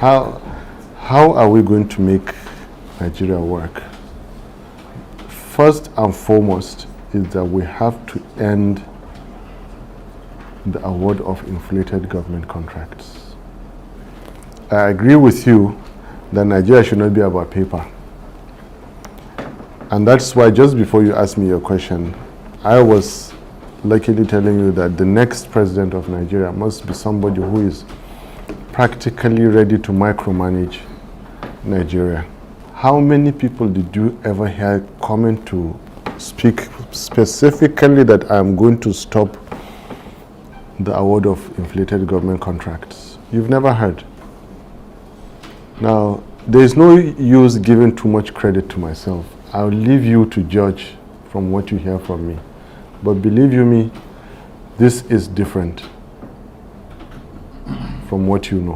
How are we going to make Nigeria work? First and foremost is that we have to end the award of inflated government contracts. I agree with you that Nigeria should not be about paper. And that's why just before you asked me your question, I was luckily telling you that the next president of Nigeria must be somebody who is practically ready to micromanage Nigeria. How many people did you ever hear coming to speak specifically that I'm going to stop the award of inflated government contracts? You've never heard. Now, there is no use giving too much credit to myself. I'll leave you to judge from what you hear from me. But believe you me, this is different from what you know.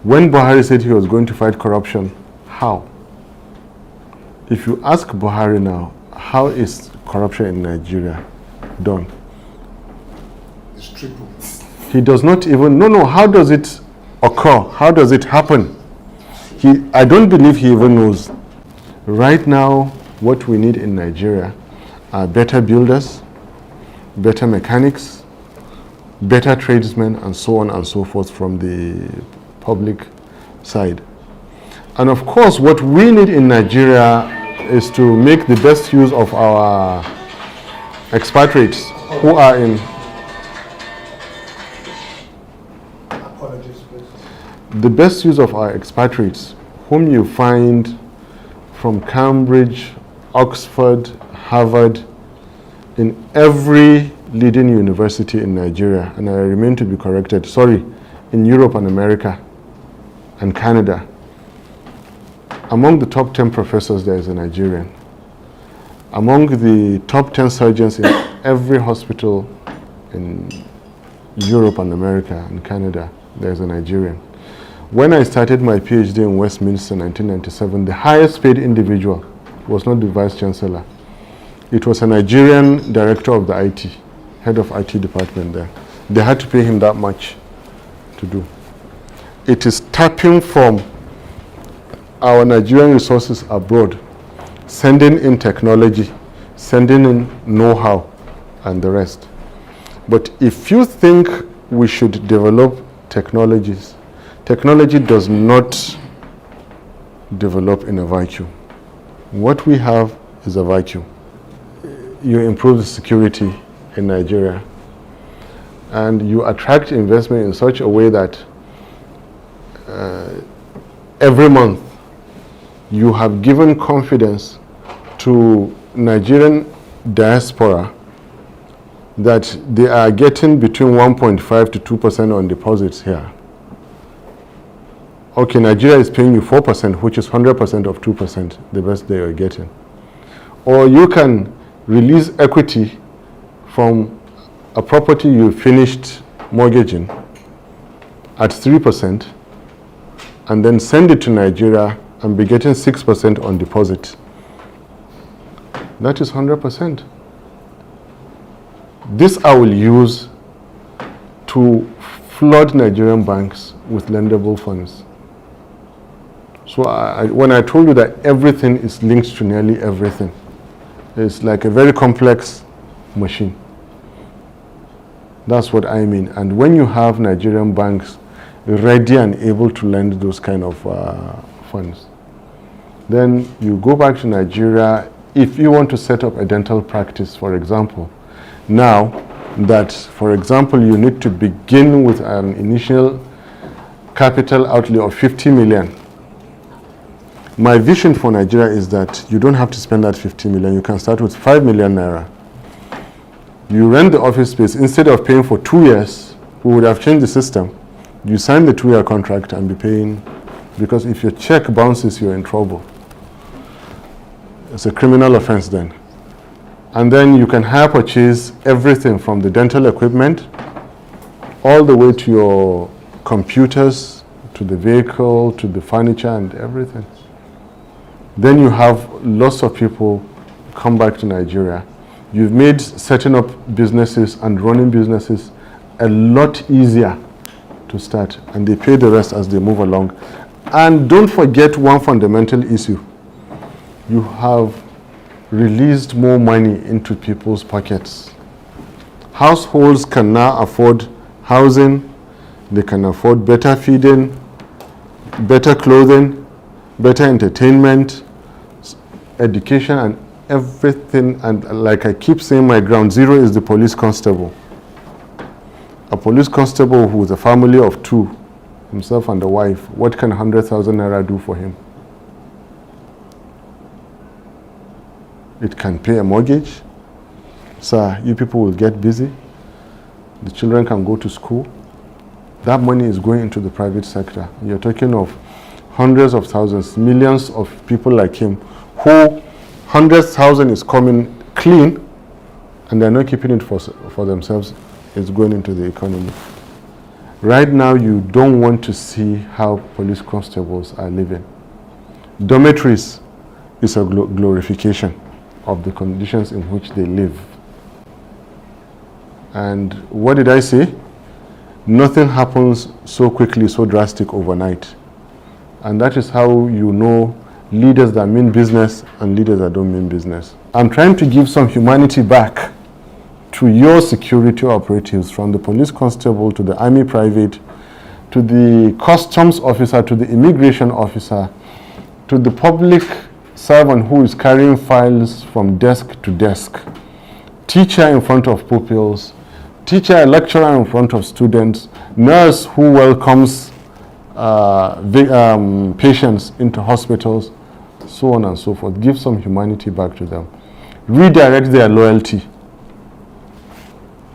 When Buhari said he was going to fight corruption, how? If you ask Buhari now, how is corruption in Nigeria done? It's triple. He does not even, how does it occur? How does it happen? I don't believe he even knows. Right now, what we need in Nigeria are better builders, better mechanics, better tradesmen, and so on and so forth from the public side. And of course, what we need in Nigeria is to make the best use of our expatriates who are in... Apologies, please. The best use of our expatriates, whom you find from Cambridge, Oxford, Harvard, in every leading university in Nigeria, and I remain to be corrected, in Europe and America and Canada. Among the top 10 professors, there is a Nigerian. Among the top 10 surgeons in every hospital in Europe and America and Canada, there is a Nigerian. When I started my PhD in Westminster in 1997, the highest paid individual was not the Vice Chancellor. It was a Nigerian director of the IT, head of IT department there. They had to pay him that much to do. It is tapping from our Nigerian resources abroad, sending in technology, sending in know-how, and the rest. But if you think we should develop technologies, technology does not develop in a vacuum. What we have is a vacuum. You improve the security in Nigeria, and you attract investment in such a way that every month you have given confidence to Nigerian diaspora that they are getting between 1.5 to 2% on deposits here. Okay, Nigeria is paying you 4%, which is 100% of 2%, the best they are getting. Or you can release equity from a property you finished mortgaging at 3% and then send it to Nigeria and be getting 6% on deposit. That is 100%. This I will use to flood Nigerian banks with lendable funds. So when I told you that everything is linked to nearly everything, it's like a very complex machine. That's what I mean. And when you have Nigerian banks ready and able to lend those kind of funds, then you go back to Nigeria. If you want to set up a dental practice, for example, now that, for example, you need to begin with an initial capital outlay of 50 million. My vision for Nigeria is that you don't have to spend that 50 million. You can start with 5 million naira. You rent the office space. Instead of paying for 2 years, we would have changed the system. You sign the 2-year contract and be paying, because if your check bounces, you're in trouble. It's a criminal offense then. And then you can hire purchase everything from the dental equipment all the way to your computers, to the vehicle, to the furniture and everything. Then you have lots of people come back to Nigeria. You've made setting up businesses and running businesses a lot easier to start, and they pay the rest as they move along. And don't forget one fundamental issue. You have released more money into people's pockets. Households can now afford housing, they can afford better feeding, better clothing, better entertainment, education, and everything. And like I keep saying, my ground zero is the police constable. A police constable who is a family of two, himself and the wife, what can 100,000 naira do for him? It can pay a mortgage. Sir, you people will get busy. The children can go to school. That money is going into the private sector. You're talking of hundreds of thousands, millions of people like him, who 100,000 is coming clean, and they're not keeping it for themselves. It's going into the economy. Right now, you don't want to see how police constables are living. Dormitories is a glorification of the conditions in which they live. And what did I say? Nothing happens so quickly, so drastic overnight. And that is how you know leaders that mean business and leaders that don't mean business. I'm trying to give some humanity back to your security operatives, from the police constable to the army private, to the customs officer, to the immigration officer, to the public servant who is carrying files from desk to desk, teacher in front of pupils, teacher, lecturer in front of students, nurse who welcomes patients into hospitals, so on and so forth. Give some humanity back to them. Redirect their loyalty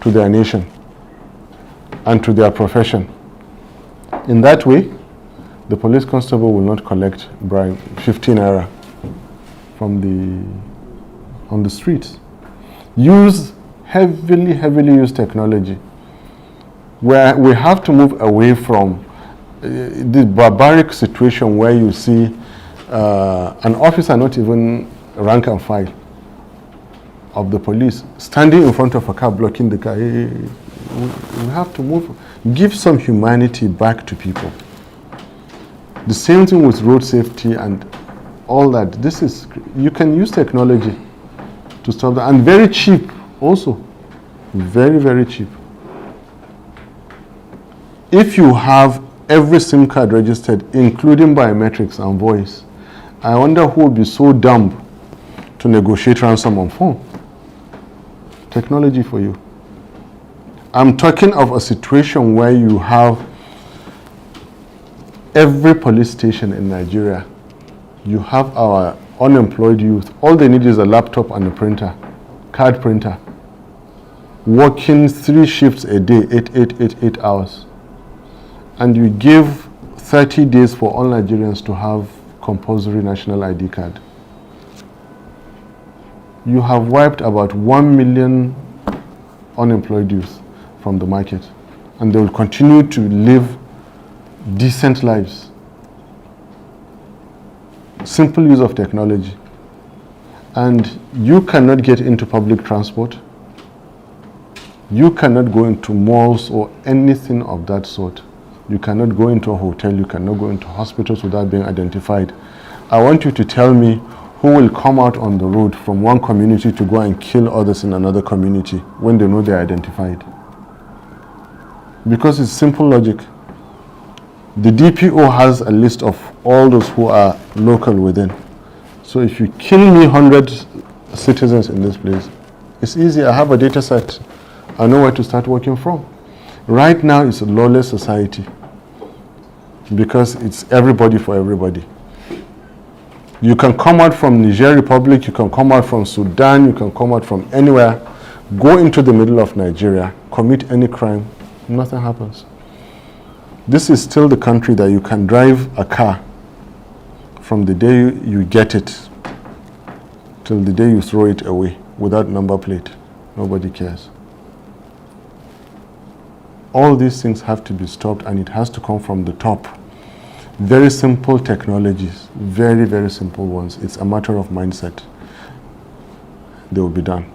to their nation and to their profession. In that way, the police constable will not collect bribe 15 naira on the streets. Use heavily use technology, where we have to move away from the barbaric situation where you see an officer, not even rank and file of the police, standing in front of a car blocking the car. We have to move, give some humanity back to people. The same thing with road safety and all that. You can use technology to stop that, and very cheap also, very cheap. If you have every SIM card registered, including biometrics and voice, I wonder who would be so dumb to negotiate ransom on phone. Technology for you. I'm talking of a situation where you have every police station in Nigeria. You have our unemployed youth. All they need is a laptop and a printer, card printer, working 3 shifts a day, 8 hours. And you give 30 days for all Nigerians to have compulsory national ID card. You have wiped about 1 million unemployed youth from the market, and they will continue to live decent lives. Simple use of technology. And you cannot get into public transport. You cannot go into malls or anything of that sort. You cannot go into a hotel. You cannot go into hospitals without being identified. I want you to tell me who will come out on the road from one community to go and kill others in another community when they know they're identified. Because it's simple logic. The DPO has a list of all those who are local within. So if you kill me 100 citizens in this place, it's easy. I have a data set. I know where to start working from. Right now, it's a lawless society because it's everybody for everybody. You can come out from Niger Republic, you can come out from Sudan, you can come out from anywhere, go into the middle of Nigeria, commit any crime, nothing happens. This is still the country that you can drive a car from the day you get it till the day you throw it away without number plate. Nobody cares. All these things have to be stopped, and it has to come from the top. Very simple technologies, very simple ones. It's a matter of mindset. They will be done.